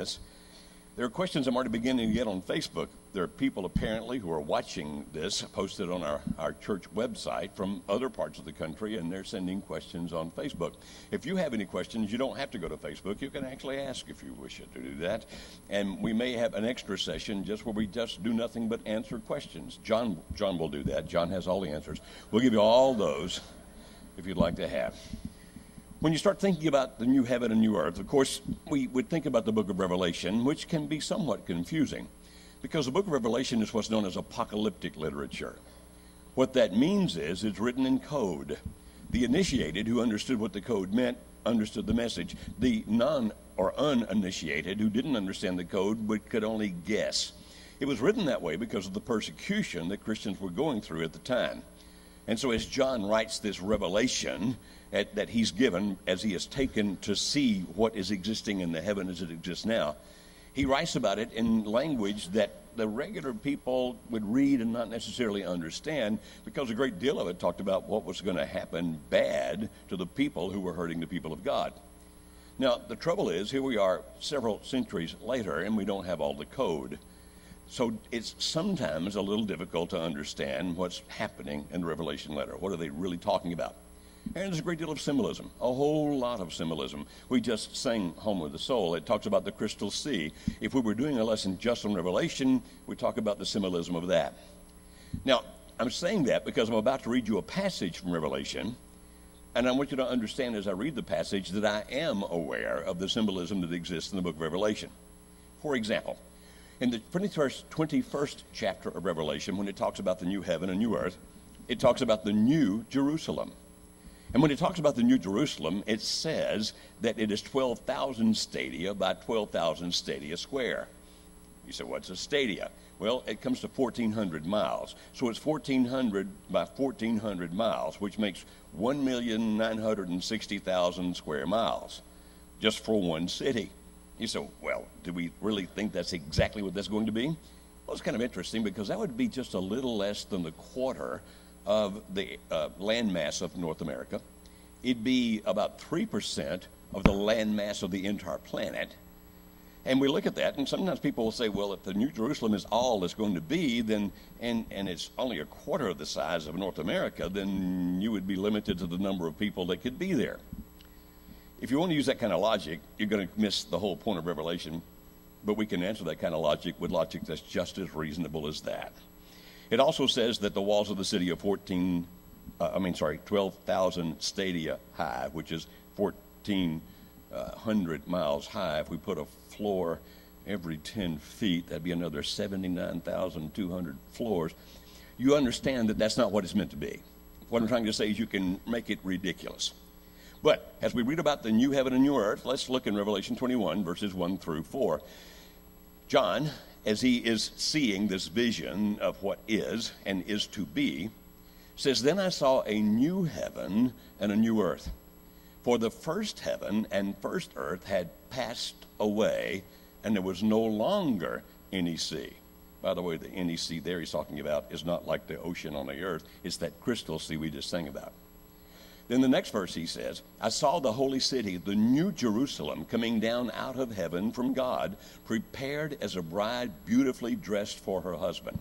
this. There are questions I'm already beginning to get on Facebook. There are people apparently who are watching this posted on our church website from other parts of the country, and they're sending questions on Facebook. If you have any questions, you don't have to go to Facebook. You can actually ask if you wish to do that. And we may have an extra session just where we just do nothing but answer questions. John will do that. John has all the answers. We'll give you all those if you'd like to have. When you start thinking about the new heaven and new earth, of course, we would think about the book of Revelation, which can be somewhat confusing because the book of Revelation is what's known as apocalyptic literature. What that means is it's written in code. The initiated who understood what the code meant understood the message. The non or uninitiated who didn't understand the code but could only guess. It was written that way because of the persecution that Christians were going through at the time. And so as John writes this revelation that he's given as he is taken to see what is existing in the heaven as it exists now, he writes about it in language that the regular people would read and not necessarily understand, because a great deal of it talked about what was going to happen bad to the people who were hurting the people of God. Now, the trouble is, here we are several centuries later, and we don't have all the code. So it's sometimes a little difficult to understand what's happening in the Revelation letter. What are they really talking about? And there's a great deal of symbolism, a whole lot of symbolism. We just sang Home with the Soul. It talks about the crystal sea. If we were doing a lesson just on Revelation, we'd talk about the symbolism of that. Now, I'm saying that because I'm about to read you a passage from Revelation, and I want you to understand as I read the passage that I am aware of the symbolism that exists in the book of Revelation. For example, in the 21st chapter of Revelation, when it talks about the new heaven and new earth, it talks about the new Jerusalem. And when it talks about the new Jerusalem, it says that it is 12,000 stadia by 12,000 stadia square. You say, what's a stadia? Well, it comes to 1,400 miles. So it's 1,400 by 1,400 miles, which makes 1,960,000 square miles just for one city. You say, well, do we really think that's exactly what that's going to be? Well, it's kind of interesting because that would be just a little less than the quarter of the landmass of North America. It'd be about 3% of the landmass of the entire planet. And we look at that, and sometimes people will say, well, if the New Jerusalem is all it's going to be, then and it's only a quarter of the size of North America, then you would be limited to the number of people that could be there. If you want to use that kind of logic, you're going to miss the whole point of Revelation, but we can answer that kind of logic with logic that's just as reasonable as that. It also says that the walls of the city are 12,000 stadia high, which is 1,400 miles high. If we put a floor every 10 feet, that'd be another 79,200 floors. You understand that that's not what it's meant to be. What I'm trying to say is you can make it ridiculous. But as we read about the new heaven and new earth, let's look in Revelation 21, verses 1 through 4. John, as he is seeing this vision of what is and is to be, says, "Then I saw a new heaven and a new earth. For the first heaven and first earth had passed away, and there was no longer any sea." By the way, the any sea there he's talking about is not like the ocean on the earth. It's that crystal sea we just sang about. Then the next verse he says, "I saw the holy city, the new Jerusalem, coming down out of heaven from God, prepared as a bride beautifully dressed for her husband."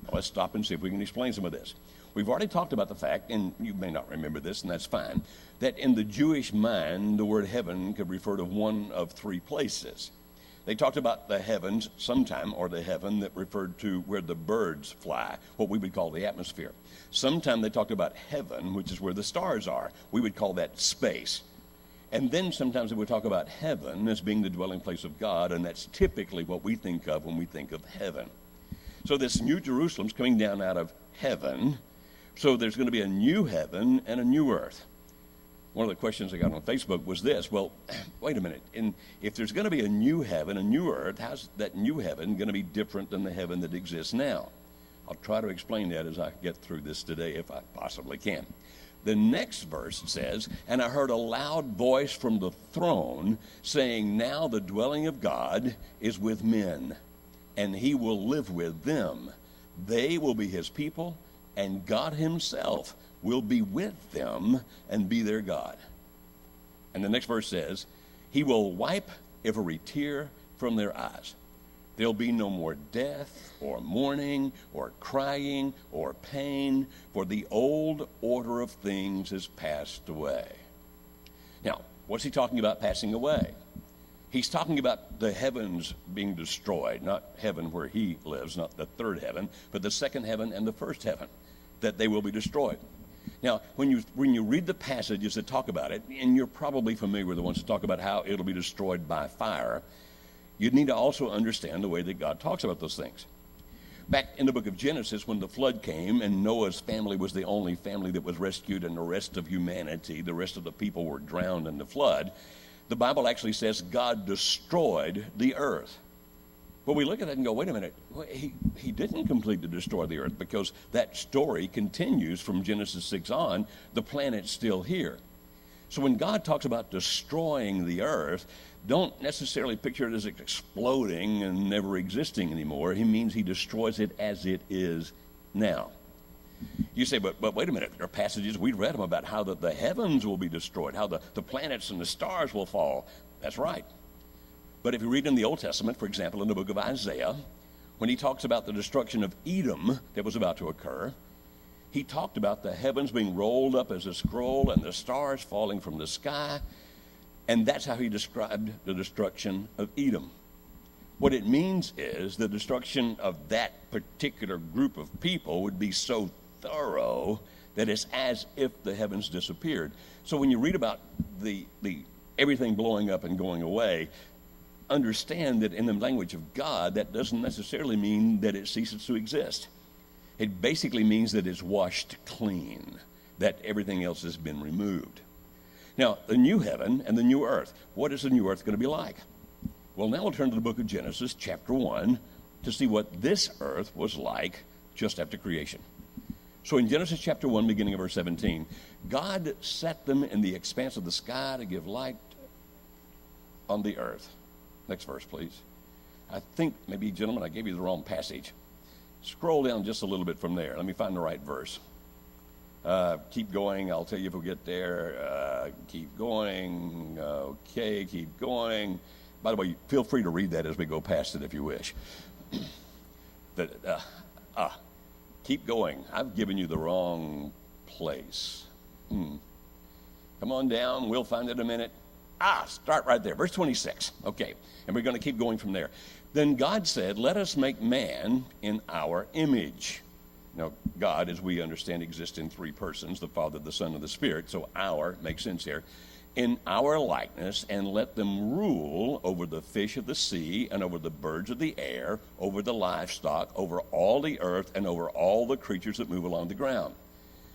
Now let's stop and see if we can explain some of this. We've already talked about the fact, and you may not remember this, and that's fine, that in the Jewish mind, the word heaven could refer to one of three places. They talked about the heavens sometime, or the heaven that referred to where the birds fly, what we would call the atmosphere. Sometime they talked about heaven, which is where the stars are. We would call that space. And then sometimes they would talk about heaven as being the dwelling place of God, and that's typically what we think of when we think of heaven. So this new Jerusalem's coming down out of heaven. So there's going to be a new heaven and a new earth. One of the questions I got on Facebook was this: well, wait a minute. If there's going to be a new heaven, a new earth, how's that new heaven going to be different than the heaven that exists now? I'll try to explain that as I get through this today, if I possibly can. The next verse says, "And I heard a loud voice from the throne saying, 'Now the dwelling of God is with men, and he will live with them. They will be his people, and God himself will be with them and be their God.'" And the next verse says, "He will wipe every tear from their eyes. There'll be no more death or mourning or crying or pain, for the old order of things has passed away. Now, what's he talking about passing away? He's talking about the heavens being destroyed, not heaven where he lives, not the third heaven, but the second heaven and the first heaven, that they will be destroyed. Now, when you read the passages that talk about it, and you're probably familiar with the ones that talk about how it'll be destroyed by fire, you need to also understand the way that God talks about those things. Back in the book of Genesis, when the flood came and Noah's family was the only family that was rescued and the rest of humanity, the rest of the people were drowned in the flood, the Bible actually says God destroyed the earth. But we look at it and go, wait a minute, he didn't completely destroy the earth, because that story continues from Genesis 6 on. The planet's still here. So when God talks about destroying the earth, don't necessarily picture it as exploding and never existing anymore. He means he destroys it as it is now. You say, but wait a minute, there are passages, we read them about how the heavens will be destroyed, how the planets and the stars will fall. That's right. But if you read in the Old Testament, for example, in the book of Isaiah, when he talks about the destruction of Edom that was about to occur, he talked about the heavens being rolled up as a scroll and the stars falling from the sky, and that's how he described the destruction of Edom. What it means is the destruction of that particular group of people would be so thorough that it's as if the heavens disappeared. So when you read about the everything blowing up and going away, understand that in the language of God, that doesn't necessarily mean that it ceases to exist. It basically means that it's washed clean, that everything else has been removed. Now, the new heaven and the new earth, what is the new earth going to be like? Well, now we'll turn to the book of Genesis, chapter 1, to see what this earth was like just after creation. So in Genesis chapter 1, beginning of verse 17, God set them in the expanse of the sky to give light on the earth. Next verse, please. I think, maybe, gentlemen, I gave you the wrong passage. Scroll down just a little bit from there. Let me find the right verse. Keep going. I'll tell you if we get there. Keep going. Okay, keep going. By the way, feel free to read that as we go past it if you wish. Keep going. I've given you the wrong place. Come on down. We'll find it in a minute. Start right there. Verse 26. Okay, and we're going to keep going from there. Then God said, let us make man in our image. Now, God, as we understand, exists in three persons, the Father, the Son, and the Spirit, so our makes sense here. In our likeness, and let them rule over the fish of the sea, and over the birds of the air, over the livestock, over all the earth, and over all the creatures that move along the ground.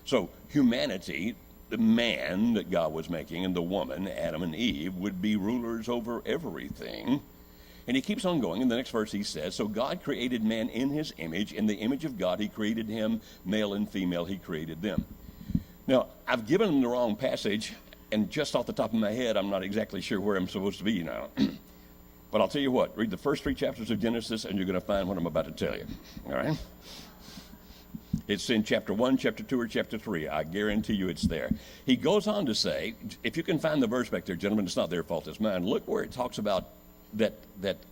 So humanity, the man that God was making, and the woman, Adam and Eve, would be rulers over everything. And he keeps on going. In the next verse he says, so God created man in his image. In the image of God he created him, male and female he created them. Now, I've given them the wrong passage, and just off the top of my head, I'm not exactly sure where I'm supposed to be now. But I'll tell you what, read the first 3 chapters of Genesis, and you're going to find what I'm about to tell you. All right? It's in chapter 1, chapter 2, or chapter 3. I guarantee you it's there. He goes on to say, if you can find the verse back there, gentlemen, it's not their fault, it's mine. Look where it talks about that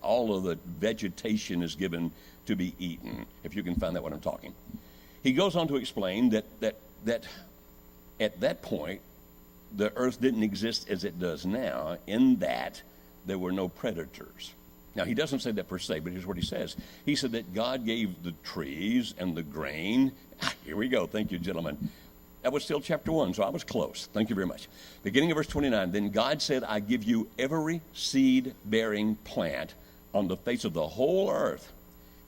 all of the vegetation is given to be eaten, if you can find that when I'm talking. He goes on to explain that at that point, the earth didn't exist as it does now, in that there were no predators. Now, he doesn't say that per se, but here's what he says. He said that God gave the trees and the grain. Here we go. Thank you, gentlemen. That was still chapter 1, so I was close. Thank you very much. Beginning of verse 29, then God said, I give you every seed-bearing plant on the face of the whole earth,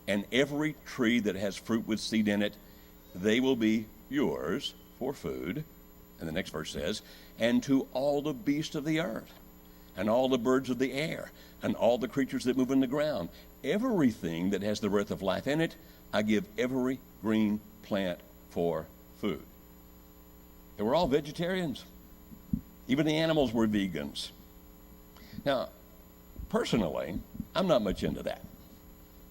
and every tree that has fruit with seed in it, they will be yours for food. And the next verse says, and to all the beasts of the earth, and all the birds of the air, and all the creatures that move in the ground, everything that has the breath of life in it, I give every green plant for food. They were all vegetarians. Even the animals were vegans. Now, personally, I'm not much into that.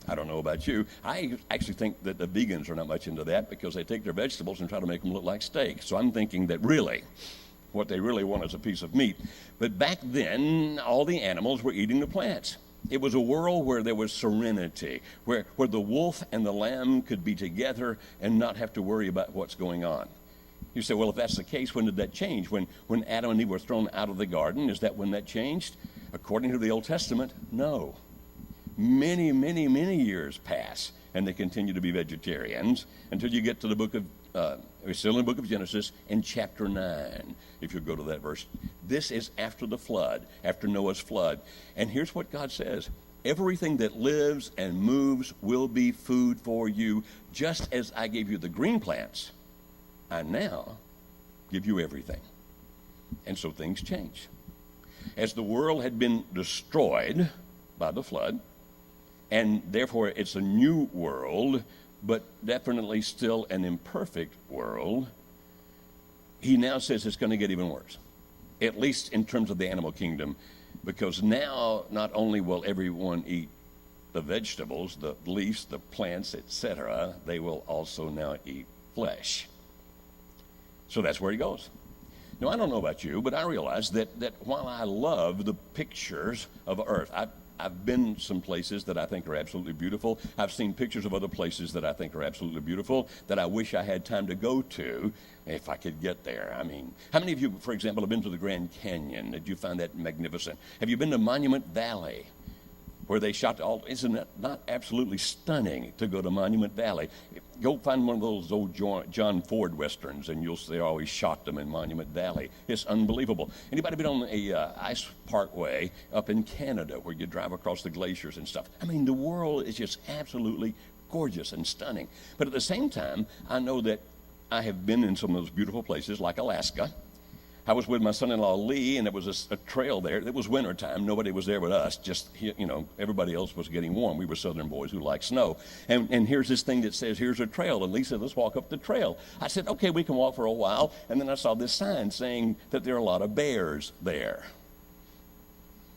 I don't know about you. I actually think that the vegans are not much into that because they take their vegetables and try to make them look like steak. So I'm thinking that really, what they really want is a piece of meat. But back then, all the animals were eating the plants. It was a world where there was serenity, where the wolf and the lamb could be together and not have to worry about what's going on. You say, well, if that's the case, when did that change? When Adam and Eve were thrown out of the garden, is that when that changed? According to the Old Testament, no. Many, many, many years pass, and they continue to be vegetarians until you get to the book of, we're still in the book of Genesis, in chapter 9, if you go to that verse. This is after the flood, after Noah's flood. And here's what God says. Everything that lives and moves will be food for you, just as I gave you the green plants. I now give you everything. And so things change. As the world had been destroyed by the flood, and therefore it's a new world, but definitely still an imperfect world, he now says it's going to get even worse, at least in terms of the animal kingdom, because now not only will everyone eat the vegetables, the leaves, the plants, etc., they will also now eat flesh. So that's where he goes. Now, I don't know about you, but I realize that while I love the pictures of earth, I've been some places that I think are absolutely beautiful. I've seen pictures of other places that I think are absolutely beautiful that I wish I had time to go to if I could get there. I mean, how many of you, for example, have been to the Grand Canyon? Did you find that magnificent? Have you been to Monument Valley, where they shot all? Isn't it not absolutely stunning to go to Monument Valley? Go find one of those old John Ford westerns, and you'll see they always shot them in Monument Valley. It's unbelievable. Anybody been on a ice parkway up in Canada where you drive across the glaciers and stuff? I mean, the world is just absolutely gorgeous and stunning. But at the same time, I know that I have been in some of those beautiful places like Alaska. I was with my son-in-law Lee, and there was a trail there. It was wintertime. Nobody was there but us. Just, everybody else was getting warm. We were southern boys who like snow. And here's this thing that says, here's a trail. And Lee said, let's walk up the trail. I said, okay, we can walk for a while. And then I saw this sign saying that there are a lot of bears there.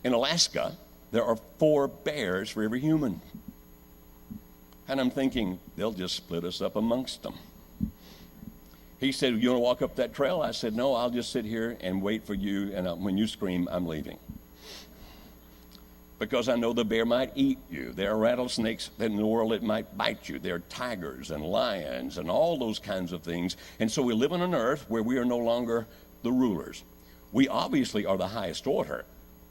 In Alaska, there are 4 bears for every human. And I'm thinking, they'll just split us up amongst them. He said, you want to walk up that trail? I said, no, I'll just sit here and wait for you, and when you scream, I'm leaving. Because I know the bear might eat you. There are rattlesnakes in the world that might bite you. There are tigers and lions and all those kinds of things. And so we live on an earth where we are no longer the rulers. We obviously are the highest order.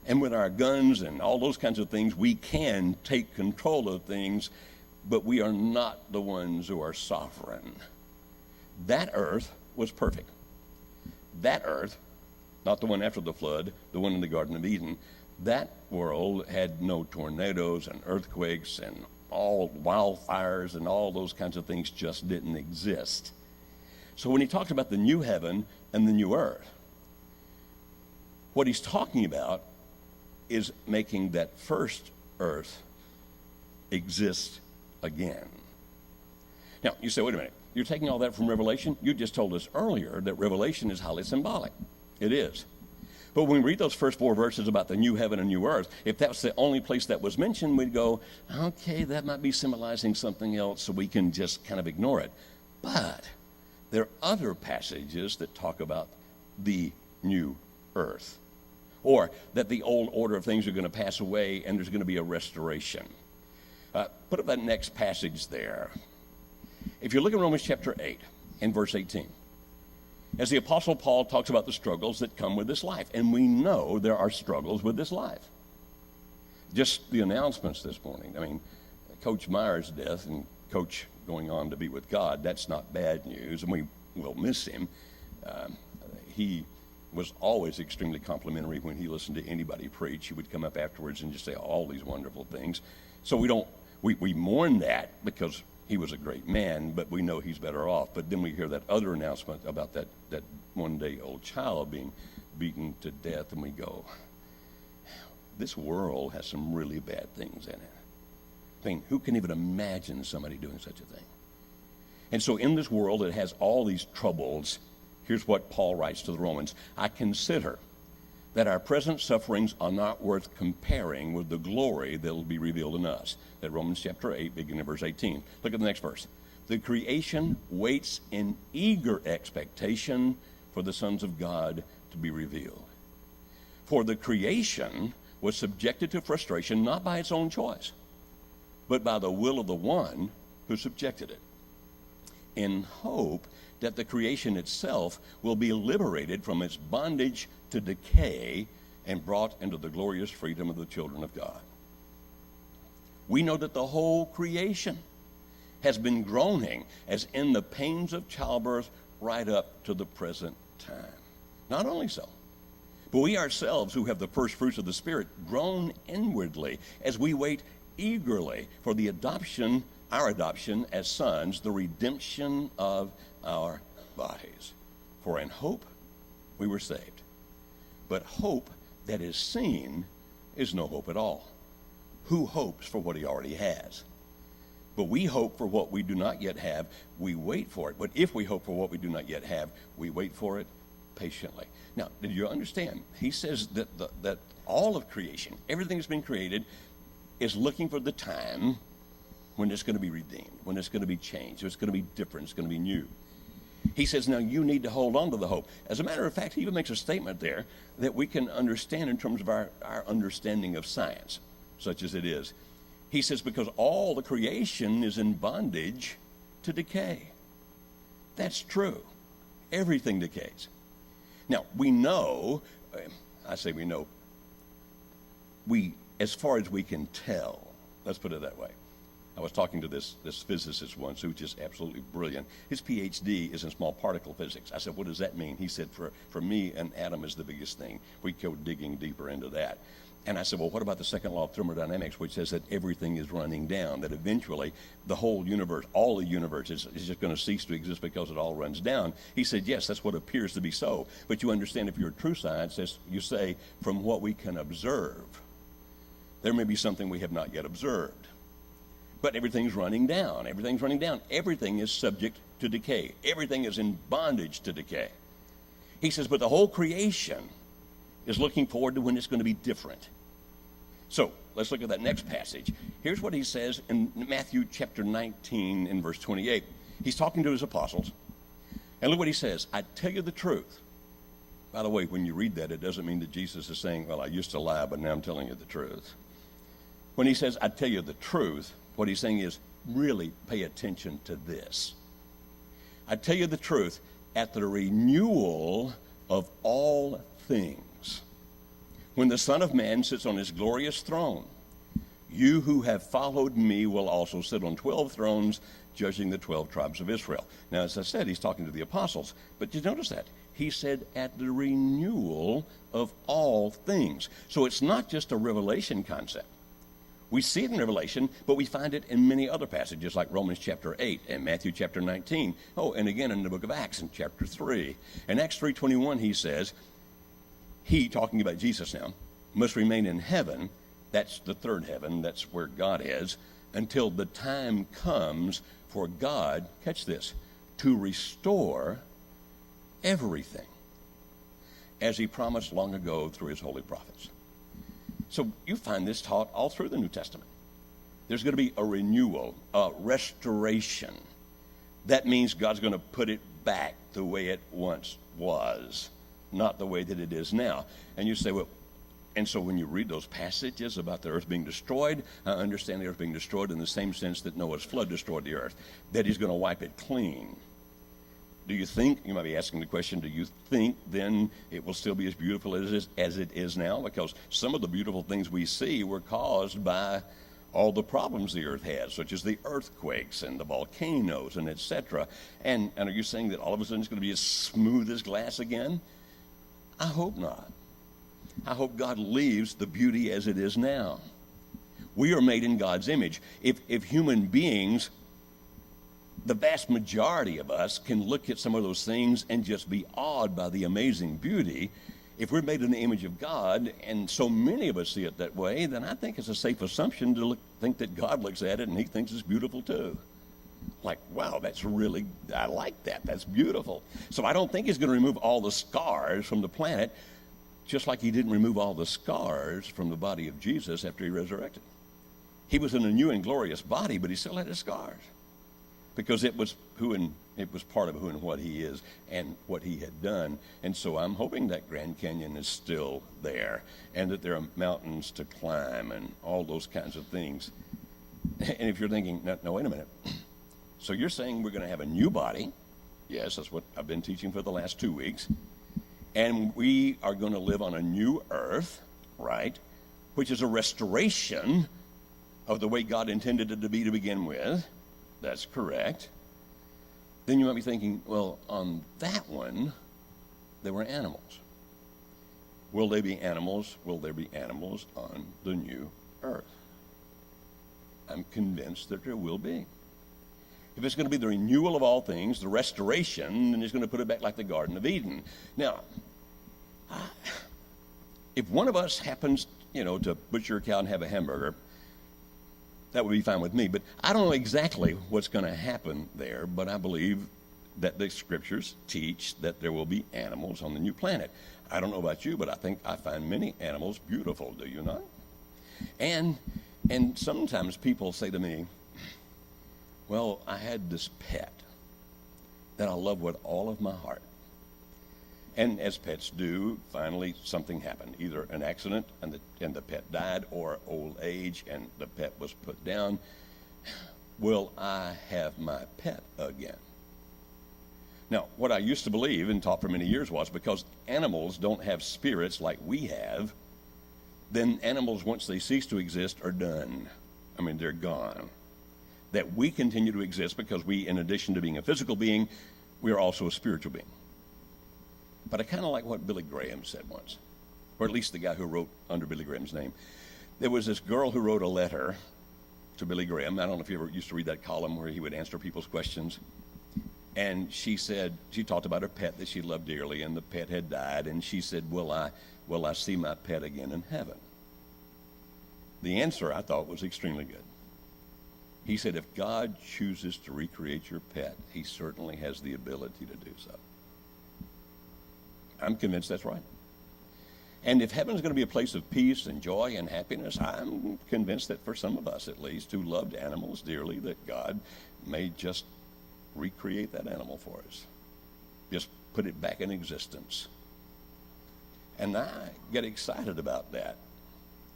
And with our guns and all those kinds of things, we can take control of things, but we are not the ones who are sovereign. That earth was perfect. That earth, not the one after the flood, the one in the Garden of Eden, that world had no tornadoes and earthquakes and all wildfires and all those kinds of things just didn't exist. So when he talks about the new heaven and the new earth, what he's talking about is making that first earth exist again. Now, you say, wait a minute. You're taking all that from Revelation? You just told us earlier that Revelation is highly symbolic. It is. But when we read those first 4 verses about the new heaven and new earth, if that's the only place that was mentioned, we'd go, okay, that might be symbolizing something else, so we can just kind of ignore it. But there are other passages that talk about the new earth, or that the old order of things are going to pass away and there's going to be a restoration. Put up that next passage there. If you look at Romans chapter 8 and verse 18, as the Apostle Paul talks about the struggles that come with this life, and we know there are struggles with this life. Just the announcements this morning. I mean, Coach Meyer's death and Coach going on to be with God, that's not bad news, and we will miss him. He was always extremely complimentary when he listened to anybody preach. He would come up afterwards and just say all these wonderful things. So we mourn that because he was a great man, but we know he's better off. But then we hear that other announcement about that one-day-old child being beaten to death, and we go, this world has some really bad things in it. I mean, who can even imagine somebody doing such a thing? And so in this world that has all these troubles, here's what Paul writes to the Romans. I consider that our present sufferings are not worth comparing with the glory that will be revealed in us. That Romans chapter 8, beginning of verse 18. Look at the next verse. The creation waits in eager expectation for the sons of God to be revealed. For the creation was subjected to frustration not by its own choice, but by the will of the one who subjected it, in hope that the creation itself will be liberated from its bondage to decay and brought into the glorious freedom of the children of God. We know that the whole creation has been groaning as in the pains of childbirth right up to the present time. Not only so, but we ourselves who have the first fruits of the Spirit groan inwardly as we wait eagerly for the adoption, our adoption as sons, the redemption of our bodies. For in hope we were saved. But hope that is seen is no hope at all. Who hopes for what he already has? But we hope for what we do not yet have, we wait for it. But if we hope for what we do not yet have, we wait for it patiently. Now, did you understand? He says that that all of creation, everything that's been created, is looking for the time when it's going to be redeemed, when it's going to be changed, it's going to be different, it's going to be new. He says, now you need to hold on to the hope. As a matter of fact, he even makes a statement there that we can understand in terms of our understanding of science, such as it is. He says, because all the creation is in bondage to decay. That's true. Everything decays. Now, we know, I say we know, as far as we can tell, let's put it that way. I was talking to this physicist once who's just absolutely brilliant. His PhD is in small particle physics. I said, what does that mean? He said, for me, an atom is the biggest thing. We go digging deeper into that. And I said, well, what about the second law of thermodynamics, which says that everything is running down, that eventually the whole universe, all the universe is just going to cease to exist because it all runs down? He said, yes, that's what appears to be so. But you understand, if you're a true scientist, you say, from what we can observe, there may be something we have not yet observed. But everything's running down. Everything's running down. Everything is subject to decay. Everything is in bondage to decay. He says, but the whole creation is looking forward to when it's going to be different. So let's look at that next passage. Here's what he says in Matthew chapter 19 in verse 28. He's talking to his apostles. And look what he says. I tell you the truth. By the way, when you read that, it doesn't mean that Jesus is saying, well, I used to lie, but now I'm telling you the truth. When he says, I tell you the truth, what he's saying is, really pay attention to this. I tell you the truth, at the renewal of all things, when the Son of Man sits on his glorious throne, you who have followed me will also sit on 12 thrones, judging the 12 tribes of Israel. Now, as I said, he's talking to the apostles. But you notice that? He said, at the renewal of all things. So it's not just a revelation concept. We see it in Revelation, but we find it in many other passages like Romans chapter 8 and Matthew chapter 19. Oh, and again in the book of Acts in chapter 3. In Acts 3:21, he says, he, talking about Jesus now, must remain in heaven. That's the third heaven. That's where God is, until the time comes for God, catch this, to restore everything, as he promised long ago through his holy prophets. So you find this taught all through the New Testament. There's going to be a renewal, a restoration. That means God's going to put it back the way it once was, not the way that it is now. And you say, well, and so when you read those passages about the earth being destroyed, I understand the earth being destroyed in the same sense that Noah's flood destroyed the earth, that he's going to wipe it clean. Do you think, you might be asking the question, do you think then it will still be as beautiful as it is now? Because some of the beautiful things we see were caused by all the problems the earth has, such as the earthquakes and the volcanoes and etc. And are you saying that all of a sudden it's going to be as smooth as glass again? I hope not. I hope God leaves the beauty as it is now. We are made in God's image. If human beings, the vast majority of us, can look at some of those things and just be awed by the amazing beauty, if we're made in the image of God, and so many of us see it that way, then I think it's a safe assumption to think that God looks at it and he thinks it's beautiful too. Like, wow, that's really, I like that. That's beautiful. So I don't think he's going to remove all the scars from the planet, just like he didn't remove all the scars from the body of Jesus after he resurrected. He was in a new and glorious body, but he still had his scars, because it was who in It was part of who and what he is and what he had done. And so I'm hoping that Grand Canyon is still there and that there are mountains to climb and all those kinds of things. And if you're thinking, no, wait a minute. So you're saying we're going to have a new body. Yes, that's what I've been teaching for the last 2 weeks. And we are going to live on a new earth, right? Which is a restoration of the way God intended it to be to begin with. That's correct. Then you might be thinking, well, on that one, there were animals. Will they be animals? Will there be animals on the new earth? I'm convinced that there will be. If it's going to be the renewal of all things, the restoration, then he's going to put it back like the Garden of Eden. Now, if one of us happens, to butcher a cow and have a hamburger, that would be fine with me. But I don't know exactly what's going to happen there, but I believe that the scriptures teach that there will be animals on the new planet. I don't know about you, but I think I find many animals beautiful, do you not? And sometimes people say to me, well, I had this pet that I love with all of my heart. And as pets do, finally something happened, either an accident and the pet died, or old age and the pet was put down. Will I have my pet again? Now, what I used to believe and taught for many years was because animals don't have spirits like we have, then animals, once they cease to exist, are done. I mean, they're gone. That we continue to exist because we, in addition to being a physical being, we are also a spiritual being. But I kind of like what Billy Graham said once, or at least the guy who wrote under Billy Graham's name. There was this girl who wrote a letter to Billy Graham. I don't know if you ever used to read that column where he would answer people's questions. And she said, she talked about her pet that she loved dearly, and the pet had died, and she said, will I see my pet again in heaven? The answer, I thought, was extremely good. He said, if God chooses to recreate your pet, he certainly has the ability to do so. I'm convinced that's right. And if heaven's going to be a place of peace and joy and happiness, I'm convinced that for some of us, at least, who loved animals dearly, that God may just recreate that animal for us. Just put it back in existence. And I get excited about that.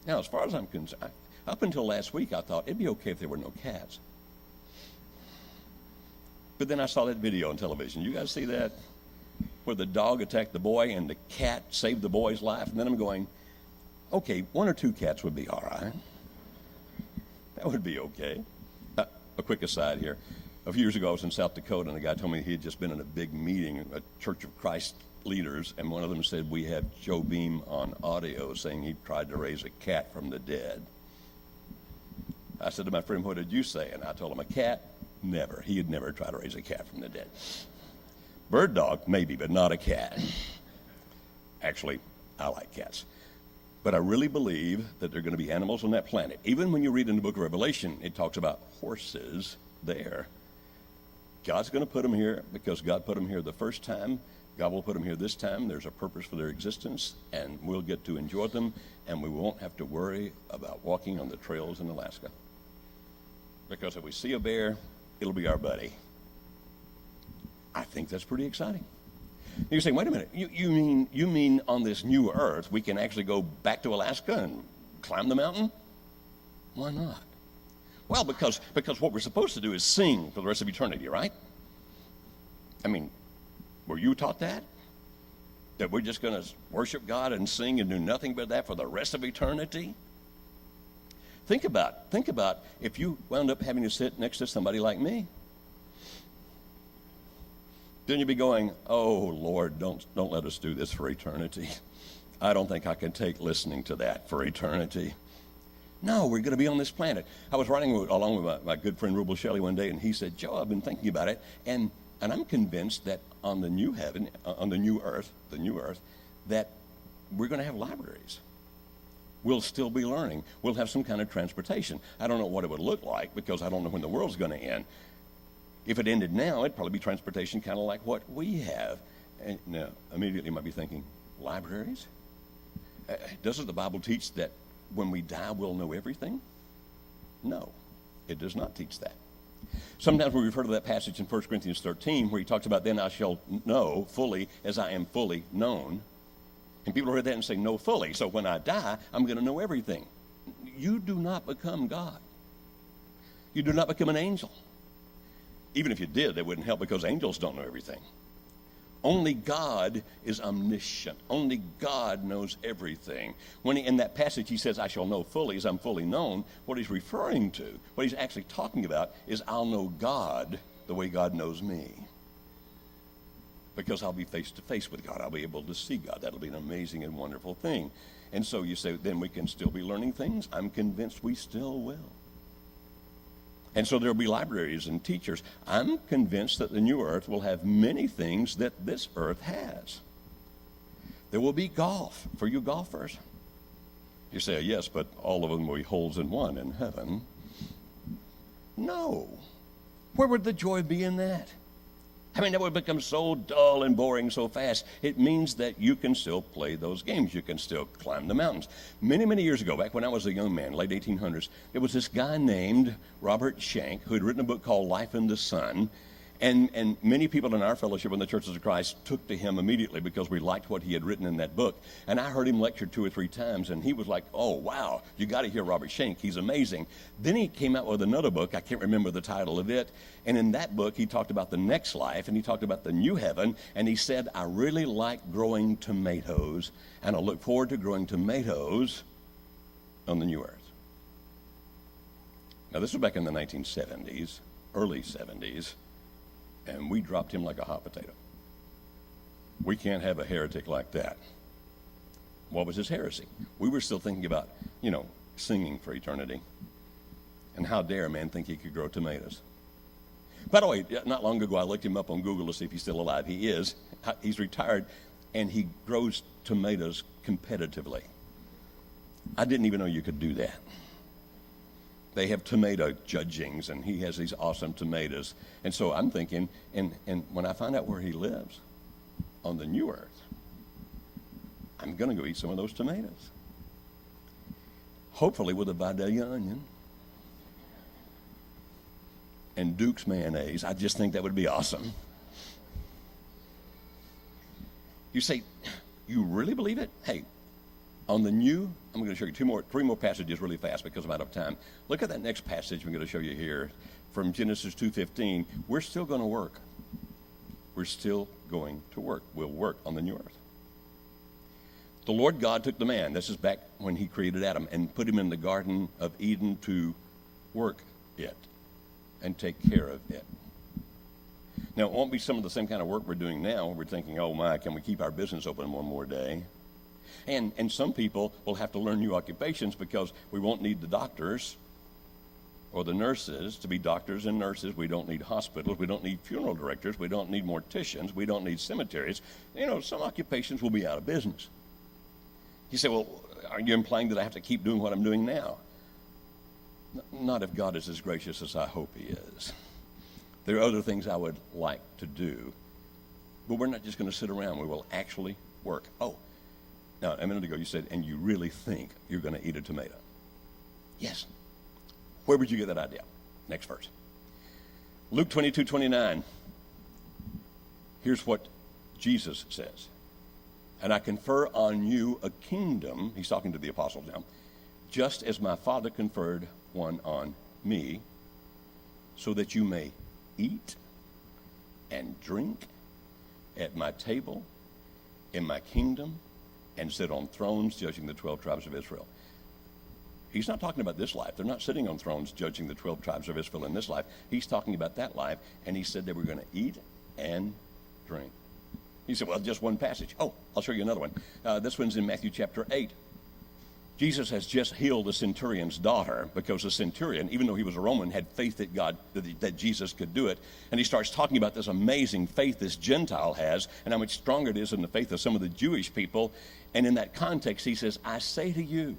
Now, as far as I'm concerned, up until last week, I thought it'd be okay if there were no cats. But then I saw that video on television. You guys see that? Where the dog attacked the boy and the cat saved the boy's life. And then I'm going, okay, 1 or 2 cats would be all right. That would be okay. A quick aside here. A few years ago, I was in South Dakota, and a guy told me he had just been in a big meeting, a Church of Christ leaders, and one of them said, we have Joe Beam on audio saying he tried to raise a cat from the dead. I said to my friend, what did you say? And I told him, a cat? Never. He had never tried to raise a cat from the dead. Bird dog, maybe, but not a cat. Actually, I like cats. But I really believe that there are going to be animals on that planet. Even when you read in the book of Revelation, it talks about horses there. God's going to put them here because God put them here the first time. God will put them here this time. There's a purpose for their existence, and we'll get to enjoy them, and we won't have to worry about walking on the trails in Alaska. Because if we see a bear, it'll be our buddy. I think that's pretty exciting. You're saying, wait a minute, you mean on this new earth we can actually go back to Alaska and climb the mountain? Why not? Well, because what we're supposed to do is sing for the rest of eternity, right? I mean, were you taught that? That we're just going to worship God and sing and do nothing but that for the rest of eternity? Think about if you wound up having to sit next to somebody like me. Then you'd be going, oh, Lord, don't let us do this for eternity. I don't think I can take listening to that for eternity. No, we're going to be on this planet. I was riding along with my good friend Rubel Shelley one day, and he said, Joe, I've been thinking about it, and I'm convinced that on the new heaven, on the new earth, that we're going to have libraries. We'll still be learning. We'll have some kind of transportation. I don't know what it would look like because I don't know when the world's going to end. If it ended now, it'd probably be transportation kind of like what we have. And now, immediately you might be thinking, libraries? Doesn't the Bible teach that when we die, we'll know everything? No, it does not teach that. Sometimes we refer to that passage in 1 Corinthians 13 where he talks about, then I shall know fully as I am fully known. And people heard that and say, know fully. So when I die, I'm going to know everything. You do not become God. You do not become an angel. Even if you did, that wouldn't help because angels don't know everything. Only God is omniscient. Only God knows everything. When in that passage he says, I shall know fully as I'm fully known, what he's referring to, what he's actually talking about is I'll know God the way God knows me. Because I'll be face to face with God. I'll be able to see God. That'll be an amazing and wonderful thing. And so you say, then we can still be learning things? I'm convinced we still will. And so there'll be libraries and teachers. I'm convinced that the new earth will have many things that this earth has. There will be golf for you golfers. You say, yes, but all of them will be holes in one in heaven. No. Where would the joy be in that? I mean, that would become so dull and boring so fast. It means that you can still play those games. You can still climb the mountains. Many, many years ago, back when I was a young man, late 1800s, there was this guy named Robert Schenck who had written a book called Life in the Sun. And many people in our fellowship in the Churches of Christ took to him immediately because we liked what he had written in that book. And I heard him lecture 2 or 3 times, and he was like, oh, wow, you got to hear Robert Schenck. He's amazing. Then he came out with another book. I can't remember the title of it. And in that book, he talked about the next life, and he talked about the new heaven. And he said, I really like growing tomatoes, and I look forward to growing tomatoes on the new earth. Now, this was back in the 1970s, early 70s. And we dropped him like a hot potato. We can't have a heretic like that. What was his heresy? We were still thinking about, singing for eternity. And how dare a man think he could grow tomatoes? By the way, not long ago I looked him up on Google to see if he's still alive. He is. He's retired, and he grows tomatoes competitively. I didn't even know you could do that. They have tomato judgings, and he has these awesome tomatoes. And so I'm thinking, and when I find out where he lives on the new earth, I'm going to go eat some of those tomatoes. Hopefully with a Vidalia onion and Duke's mayonnaise. I just think that would be awesome. You say, you really believe it? Hey, on the new, I'm going to show you 3 more passages really fast because I'm out of time. Look at that next passage I'm going to show you here from Genesis 2:15. We're still going to work. We're still going to work. We'll work on the new earth. The Lord God took the man, this is back when he created Adam, and put him in the Garden of Eden to work it and take care of it. Now, it won't be some of the same kind of work we're doing now. We're thinking, oh my, can we keep our business open one more day? And some people will have to learn new occupations because we won't need the doctors or the nurses to be doctors and nurses. We don't need hospitals. We don't need funeral directors. We don't need morticians. We don't need cemeteries. Some occupations will be out of business. You say, well, are you implying that I have to keep doing what I'm doing now? Not if God is as gracious as I hope he is. There are other things I would like to do, but we're not just going to sit around. We will actually work. Oh. Now, a minute ago you said, and you really think you're going to eat a tomato? Yes. Where would you get that idea? Next verse. Luke 22:29. Here's what Jesus says. And I confer on you a kingdom, he's talking to the apostles now, just as my Father conferred one on me, so that you may eat and drink at my table in my kingdom, and sit on thrones judging the 12 tribes of Israel. He's not talking about this life. They're not sitting on thrones judging the 12 tribes of Israel in this life. He's talking about that life, and he said they were going to eat and drink. He said, well, just one passage. Oh, I'll show you another one. This one's in Matthew chapter 8. Jesus has just healed the centurion's daughter because the centurion, even though he was a Roman, had faith that Jesus could do it. And he starts talking about this amazing faith this Gentile has and how much stronger it is than the faith of some of the Jewish people. And in that context, he says, I say to you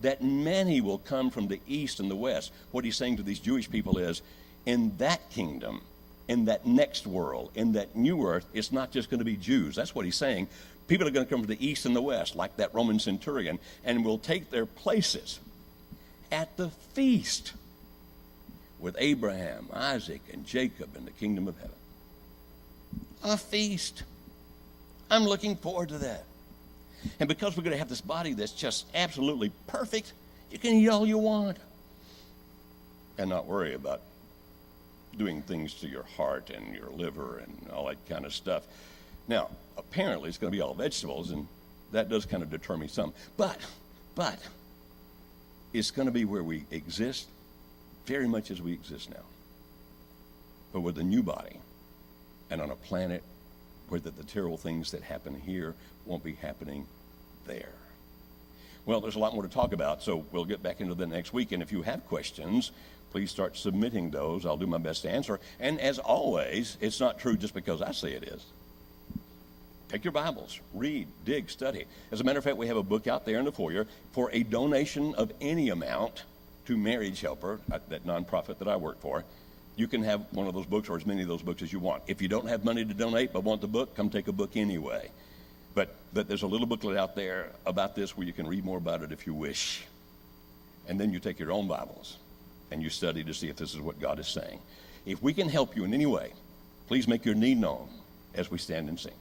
that many will come from the east and the west. What he's saying to these Jewish people is, in that kingdom, in that next world, in that new earth, it's not just going to be Jews. That's what he's saying. People are going to come from the east and the west, like that Roman centurion, and will take their places at the feast with Abraham, Isaac, and Jacob in the kingdom of heaven. A feast. I'm looking forward to that. And because we're going to have this body that's just absolutely perfect, you can eat all you want and not worry about doing things to your heart and your liver and all that kind of stuff. Now, apparently it's going to be all vegetables, and that does kind of deter me some. But it's going to be where we exist very much as we exist now, but with a new body and on a planet where the terrible things that happen here won't be happening there. Well, there's a lot more to talk about, so we'll get back into that next week. And if you have questions, please start submitting those. I'll do my best to answer. And as always, it's not true just because I say it is. Take your Bibles, read, dig, study. As a matter of fact, we have a book out there in the foyer for a donation of any amount to Marriage Helper, that nonprofit that I work for. You can have one of those books or as many of those books as you want. If you don't have money to donate but want the book, come take a book anyway. But there's a little booklet out there about this where you can read more about it if you wish. And then you take your own Bibles and you study to see if this is what God is saying. If we can help you in any way, please make your need known as we stand and sing.